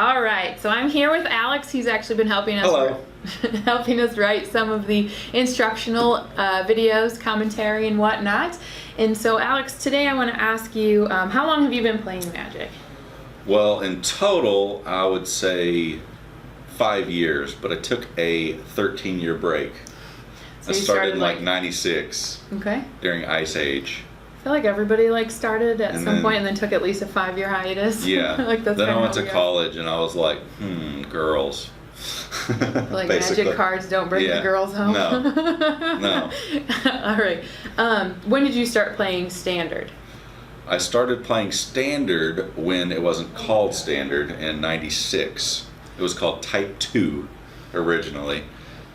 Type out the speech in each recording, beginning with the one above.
All right, so I'm here with Alex. He's actually been helping us. Hello. Helping us write some of the instructional videos, commentary, and whatnot. And so, Alex, today I want to ask you, how long have you been playing Magic? Well, in total, I would say 5 years, but I took a 13-year break. So I you started in like 96 Okay. during Ice Age. I feel like everybody started at And some then- point and then took at least a 5-year hiatus. Yeah. Like that's Then I kinda went how to we are. college and I was like, girls. Like Basically. Magic cards don't bring the Yeah. girls home. No. No. All right. When did you start playing Standard? I started playing Standard when it wasn't called Standard in 96. It was called Type 2 originally.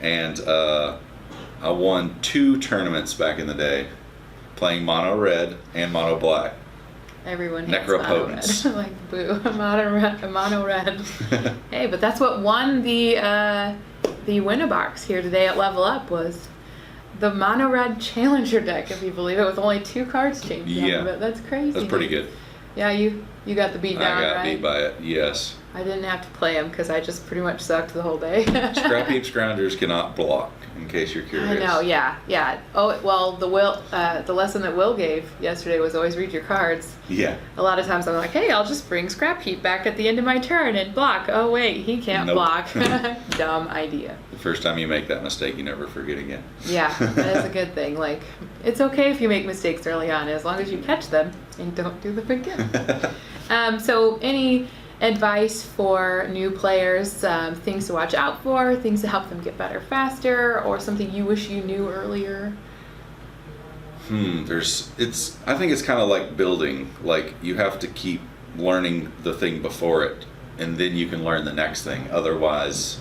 And I won 2 tournaments back in the day playing Mono Red and Mono Black. Everyone hates mono Necropotence. red. Like, boo, mono red. Hey, but that's what won the Win-a-Box here today at Level Up was the mono red Challenger deck, if you believe it, with only 2 cards changed Yeah. out of it. That's crazy. That's pretty good. Yeah, you got the beat down, I got right? beat by it, yes. I didn't have to play them because I just pretty much sucked the whole day. Scrap Heap Scroungers cannot block, in case you're curious. I know, yeah. Oh, well, the lesson that Will gave yesterday was always read your cards. Yeah. A lot of times I'm like, hey, I'll just bring Scrap Heap back at the end of my turn and block. Oh, wait, he can't Nope. block. Dumb idea. The first time you make that mistake, you never forget again. Yeah, that is a good thing. Like, it's okay if you make mistakes early on, as long as you catch them and don't do them again. So any advice for new players, things to watch out for, things to help them get better faster, or something you wish you knew earlier? I think it's kind of like building. Like, you have to keep learning the thing before it, and then you can learn the next thing. Otherwise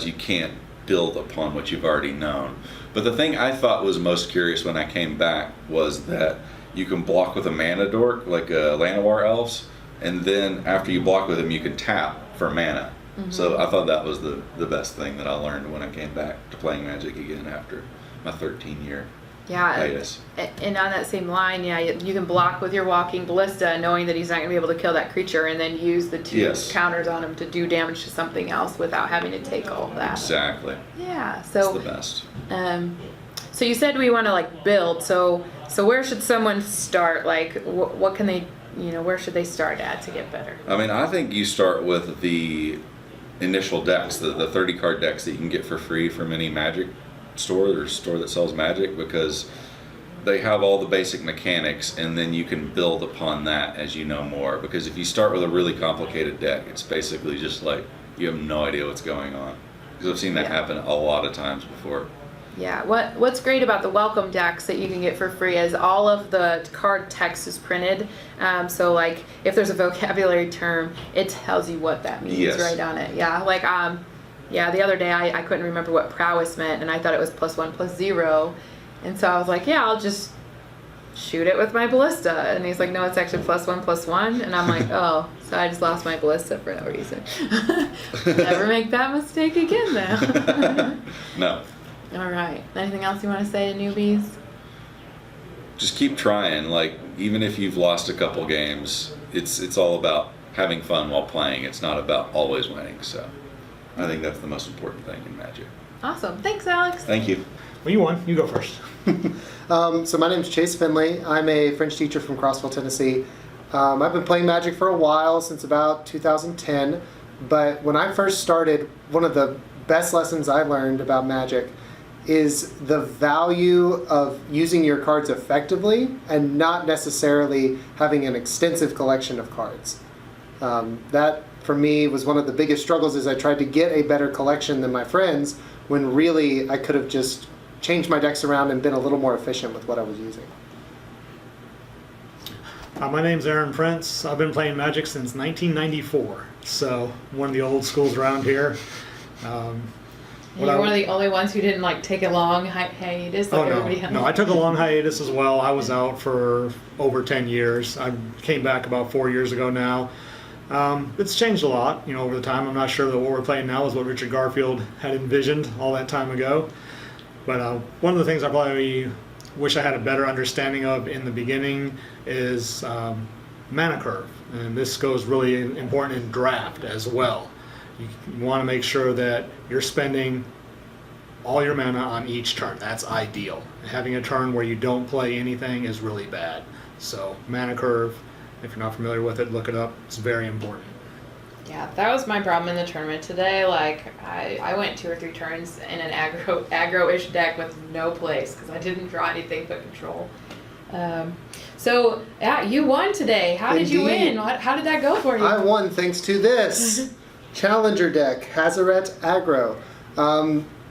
you can't build upon what you've already known. But the thing I thought was most curious when I came back was that you can block with a mana dork, like Llanowar elves, and then after you block with them, you can tap for mana. Mm-hmm. So I thought that was the best thing that I learned when I came back to playing Magic again after my 13-year hiatus. And on that same line, yeah, you can block with your Walking Ballista, knowing that he's not going to be able to kill that creature, and then use the 2 Yes. counters on him to do damage to something else without having to take all of that. Exactly. Yeah, It's so the best. so you said we want to build. So where should someone start? Like, what can they, where should they start at to get better? I mean, I think you start with the initial decks, the 30 card decks that you can get for free from any Magic store or store that sells Magic, because they have all the basic mechanics, and then you can build upon that as you know more. Because if you start with a really complicated deck, it's basically just like you have no idea what's going on. Because I've seen that happen a lot of times before. Yeah, what's great about the welcome decks that you can get for free is all of the card text is printed. So like if there's a vocabulary term, it tells you what that means right on it. Yeah, like the other day I couldn't remember what prowess meant, and I thought it was +1/+0, and so I was like, yeah, I'll just shoot it with my ballista, and he's like, no, it's actually +1/+1, and I'm like, oh, so I just lost my ballista for no reason. Never make that mistake again now. No. All right. Anything else you want to say to newbies? Just keep trying. Like, even if you've lost a couple games, it's all about having fun while playing. It's not about always winning. So I think that's the most important thing in Magic. Awesome. Thanks, Alex. Thank you. Well, you won. You go first. So my name is Chase Finley. I'm a French teacher from Crossville, Tennessee. I've been playing Magic for a while, since about 2010. But when I first started, one of the best lessons I learned about Magic is the value of using your cards effectively and not necessarily having an extensive collection of cards. That, for me, was one of the biggest struggles, is I tried to get a better collection than my friends, when really I could have just changed my decks around and been a little more efficient with what I was using. My name's Aaron Prince. I've been playing Magic since 1994, so one of the old schools around here. You're one of the only ones who didn't take a long hiatus like everybody else. No, I took a long hiatus as well. I was out for over 10 years. I came back about 4 years ago now. It's changed a lot, over the time. I'm not sure that what we're playing now is what Richard Garfield had envisioned all that time ago. But one of the things I probably wish I had a better understanding of in the beginning is mana curve, and this goes really important in draft as well. You want to make sure that you're spending all your mana on each turn. That's ideal. Having a turn where you don't play anything is really bad. So mana curve, if you're not familiar with it, look it up. It's very important. Yeah, that was my problem in the tournament today. Like, I went 2 or 3 turns in an aggro-ish deck with no place because I didn't draw anything but control. So, yeah, you won today. How did you win? How did that go for you? I won thanks to this Challenger deck, Hazaret Aggro.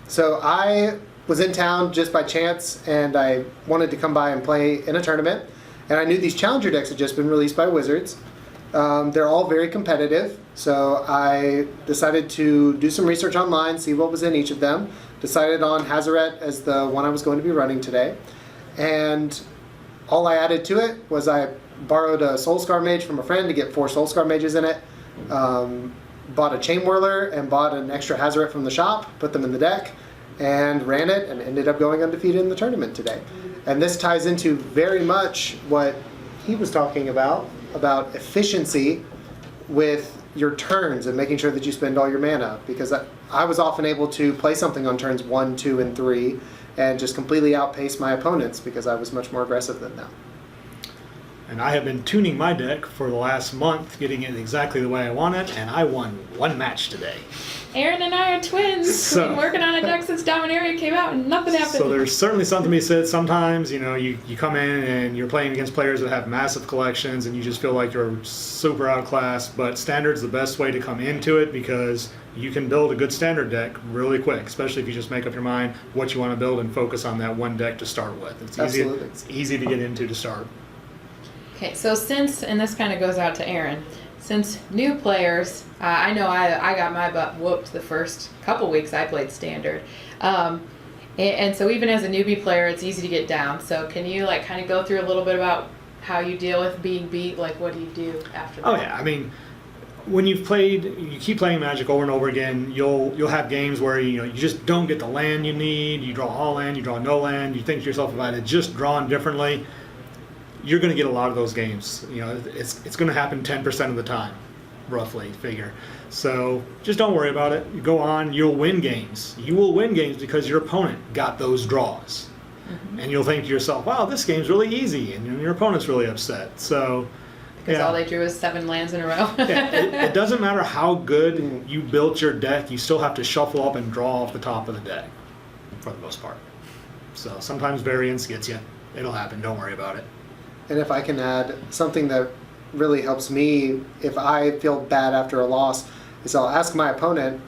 So I was in town just by chance, and I wanted to come by and play in a tournament. And I knew these Challenger decks had just been released by Wizards. They're all very competitive, so I decided to do some research online, see what was in each of them. Decided on Hazaret as the one I was going to be running today. And all I added to it was I borrowed a Soulscar Mage from a friend to get 4 Soulscar Mages in it. Bought a Chain Whirler and bought an extra Hazaret from the shop, put them in the deck, and ran it, and ended up going undefeated in the tournament today. And this ties into very much what he was talking about efficiency with your turns and making sure that you spend all your mana. Because I was often able to play something on turns 1, 2, and 3 and just completely outpace my opponents because I was much more aggressive than them. And I have been tuning my deck for the last month, getting it exactly the way I want it, and I won 1 match today. Aaron and I are twins. We've been working on a deck since Dominaria came out and nothing happened. So there's certainly something to be said. Sometimes, you come in and you're playing against players that have massive collections and you just feel like you're super outclassed, but Standard's the best way to come into it because you can build a good Standard deck really quick, especially if you just make up your mind what you want to build and focus on that one deck to start with. It's easy to get into to start. Okay, so and this kind of goes out to Aaron, since new players, I know I got my butt whooped the first couple weeks I played Standard. And so even as a newbie player, it's easy to get down. So can you kind of go through a little bit about how you deal with being beat? Like, what do you do after that? Oh yeah, I mean, when you keep playing Magic over and over again, you'll have games where you just don't get the land you need. You draw all land, you draw no land. You think to yourself, if I had just drawn differently, you're going to get a lot of those games. It's going to happen 10% of the time, roughly, figure. So just don't worry about it. You go on, you'll win games. You will win games because your opponent got those draws. Mm-hmm. And you'll think to yourself, wow, this game's really easy, and your opponent's really upset. So, because all they drew was 7 lands in a row. It doesn't matter how good you built your deck, you still have to shuffle up and draw off the top of the deck, for the most part. So sometimes variance gets you. It'll happen, don't worry about it. And if I can add something that really helps me if I feel bad after a loss, is I'll ask my opponent,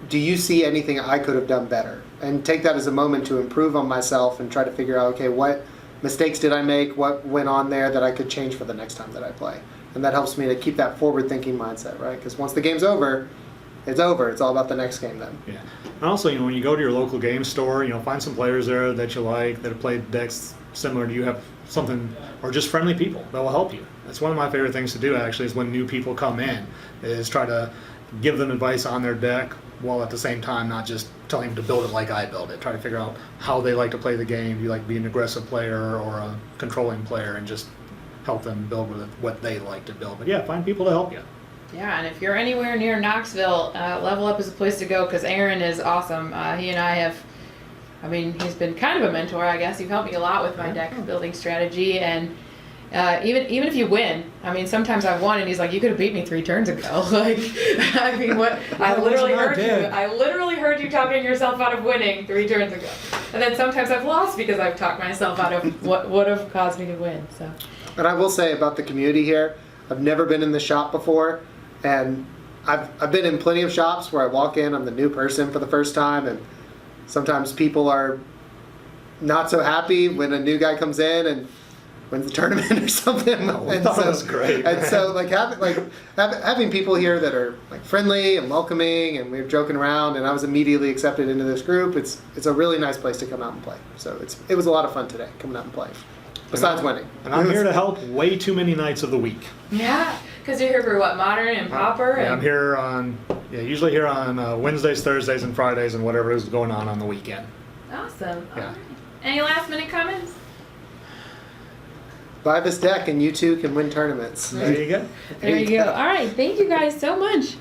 do you see anything I could have done better? And take that as a moment to improve on myself and try to figure out, okay, what mistakes did I make? What went on there that I could change for the next time that I play? And that helps me to keep that forward-thinking mindset, right? Because once the game's over, it's over. It's all about the next game then. Yeah. And also, when you go to your local game store, find some players there that you like, that have played decks similar to you, have something, or just friendly people that will help you. That's one of my favorite things to do, actually, is when new people come in, is try to give them advice on their deck while at the same time not just telling them to build it like I build it. Try to figure out how they like to play the game. Do you like to be an aggressive player or a controlling player, and just help them build with what they like to build. But yeah, find people to help you. Yeah, and if you're anywhere near Knoxville, Level Up is a place to go because Aaron is awesome. He and I have, he's been kind of a mentor, I guess. You've helped me a lot with my deck building strategy, and even if you win, sometimes I've won, and he's like, "You could have beat me 3 turns ago." What? I literally heard you talking yourself out of winning 3 turns ago, and then sometimes I've lost because I've talked myself out of what would have caused me to win. So. And I will say about the community here, I've never been in the shop before, and I've been in plenty of shops where I walk in, I'm the new person for the first time, and sometimes people are not so happy when a new guy comes in and wins the tournament or something. That was great. And so having people here that are friendly and welcoming, and we were joking around, and I was immediately accepted into this group. It's a really nice place to come out and play. So it was a lot of fun today coming out and playing. Besides winning. And I'm here to help way too many nights of the week. Yeah, because you're here for what, Modern and Pauper? Yeah, I'm here usually here on Wednesdays, Thursdays, and Fridays, and whatever is going on the weekend. Awesome. Yeah. All right. Any last minute comments? buy this deck and you too can win tournaments. There you go. There you go. All right. Thank you guys so much.